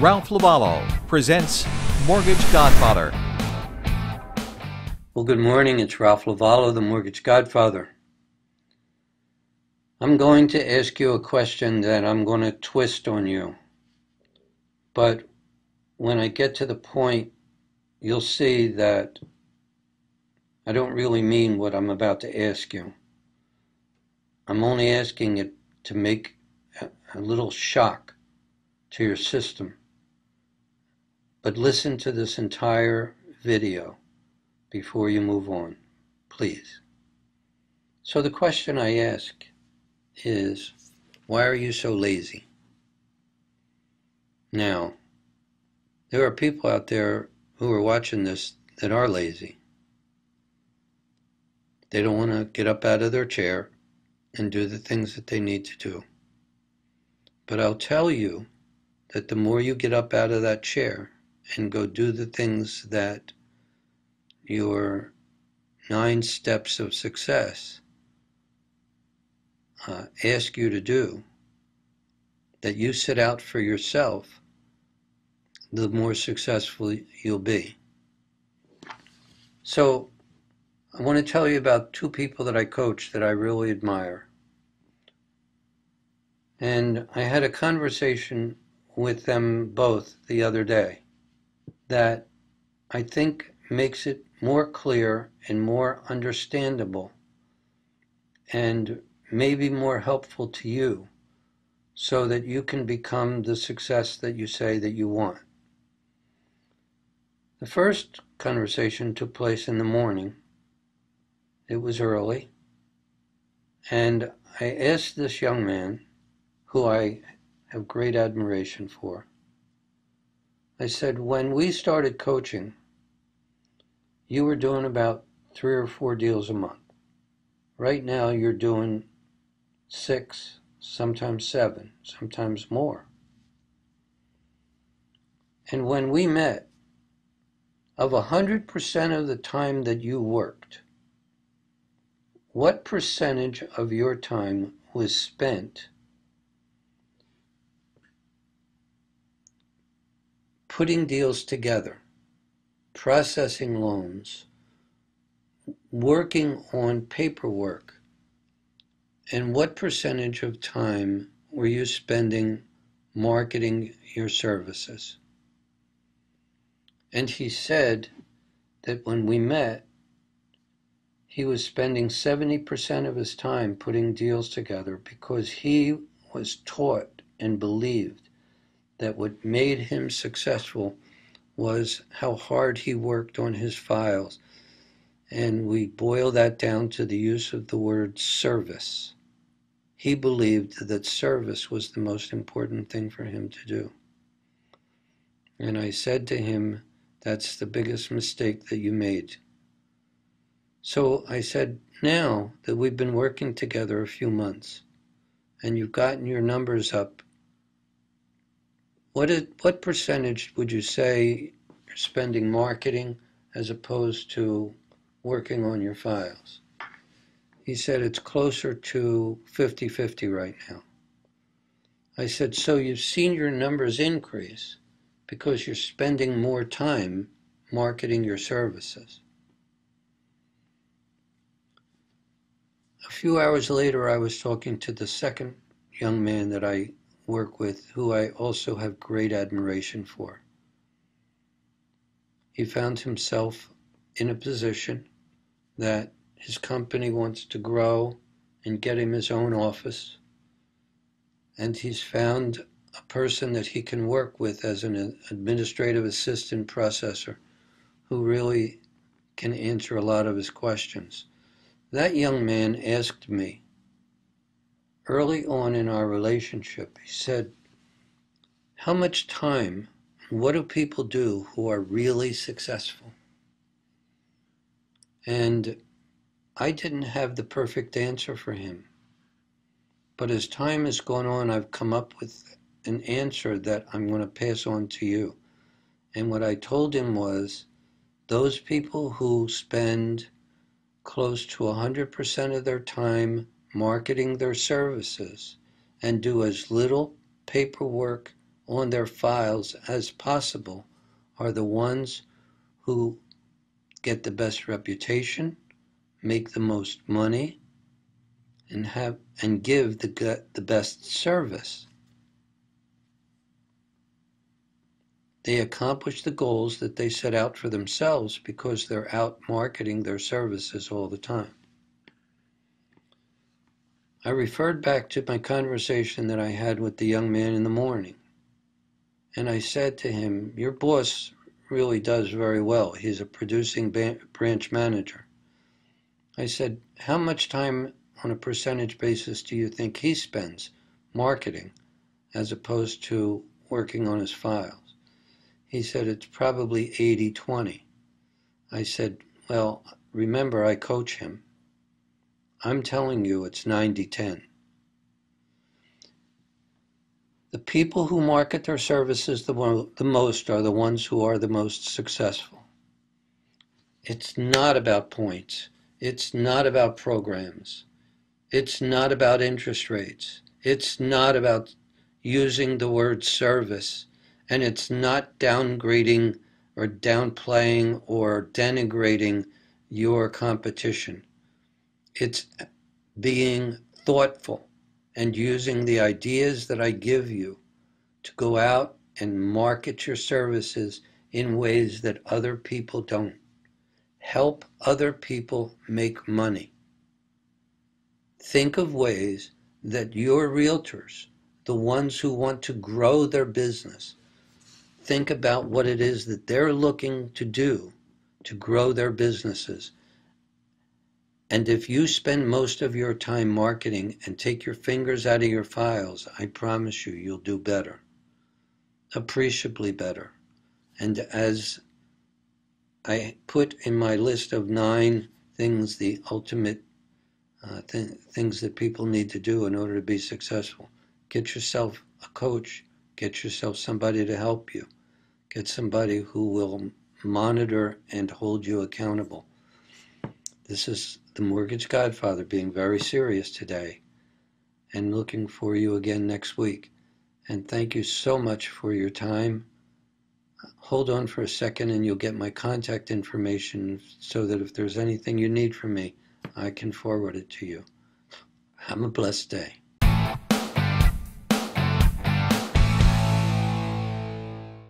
Ralph LoVuolo presents Mortgage Godfather. Well, good morning. It's Ralph LoVuolo, the Mortgage Godfather. I'm going to ask you a question that I'm going to twist on you. But when I get to the point, you'll see that I don't really mean what I'm about to ask you. I'm only asking it to make a little shock to your system. But listen to this entire video before you move on, please. So the question I ask is, why are you so lazy? Now, there are people out there who are watching this that are lazy. They don't want to get up out of their chair and do the things that they need to do. But I'll tell you that the more you get up out of that chair and go do the things that your 9 steps of success ask you to do, that you set out for yourself, the more successful you'll be. So I want to tell you about 2 people that I coach that I really admire. And I had a conversation with them both the other day that I think makes it more clear and more understandable and maybe more helpful to you so that you can become the success that you say that you want. The first conversation took place in the morning. It was early. And I asked this young man, who I have great admiration for, I said, when we started coaching, you were doing about 3 or 4 deals a month. Right now you're doing 6, sometimes 7, sometimes more. And when we met, of 100% of the time that you worked, what percentage of your time was spent putting deals together, processing loans, working on paperwork, and what percentage of time were you spending marketing your services? And he said that when we met, he was spending 70% of his time putting deals together because he was taught and believed that what made him successful was how hard he worked on his files. And we boil that down to the use of the word service. He believed that service was the most important thing for him to do. And I said to him, that's the biggest mistake that you made. So I said, now that we've been working together a few months and you've gotten your numbers up, what percentage would you say you're spending marketing as opposed to working on your files? He said it's closer to 50-50 right now. I said, so you've seen your numbers increase because you're spending more time marketing your services. A few hours later, I was talking to the second young man that I work with, who I also have great admiration for. He found himself in a position that his company wants to grow and get him his own office. And he's found a person that he can work with as an administrative assistant processor who really can answer a lot of his questions. That young man asked me early on in our relationship, he said, how much time, what do people do who are really successful? And I didn't have the perfect answer for him. But as time has gone on, I've come up with an answer that I'm going to pass on to you. And what I told him was, those people who spend close to 100% of their time marketing their services and do as little paperwork on their files as possible are the ones who get the best reputation, make the most money, and give the best service. They accomplish the goals that they set out for themselves because they're out marketing their services all the time. I referred back to my conversation that I had with the young man in the morning. And I said to him, your boss really does very well. He's a producing branch manager. I said, how much time on a percentage basis do you think he spends marketing as opposed to working on his files? He said, it's probably 80-20. I said, well, remember, I coach him. I'm telling you it's 90-10. The people who market their services the most are the ones who are the most successful. It's not about points. It's not about programs. It's not about interest rates. It's not about using the word service. And it's not downgrading or downplaying or denigrating your competition. It's being thoughtful and using the ideas that I give you to go out and market your services in ways that other people don't. Help other people make money. Think of ways that your realtors, the ones who want to grow their business, think about what it is that they're looking to do to grow their businesses. And if you spend most of your time marketing and take your fingers out of your files, I promise you, you'll do better, appreciably better. And as I put in my list of 9 things, the ultimate things that people need to do in order to be successful, get yourself a coach, get yourself somebody to help you. Get somebody who will monitor and hold you accountable. This is the Mortgage Godfather being very serious today and looking for you again next week. And thank you so much for your time. Hold on for a second and you'll get my contact information so that if there's anything you need from me, I can forward it to you. Have a blessed day.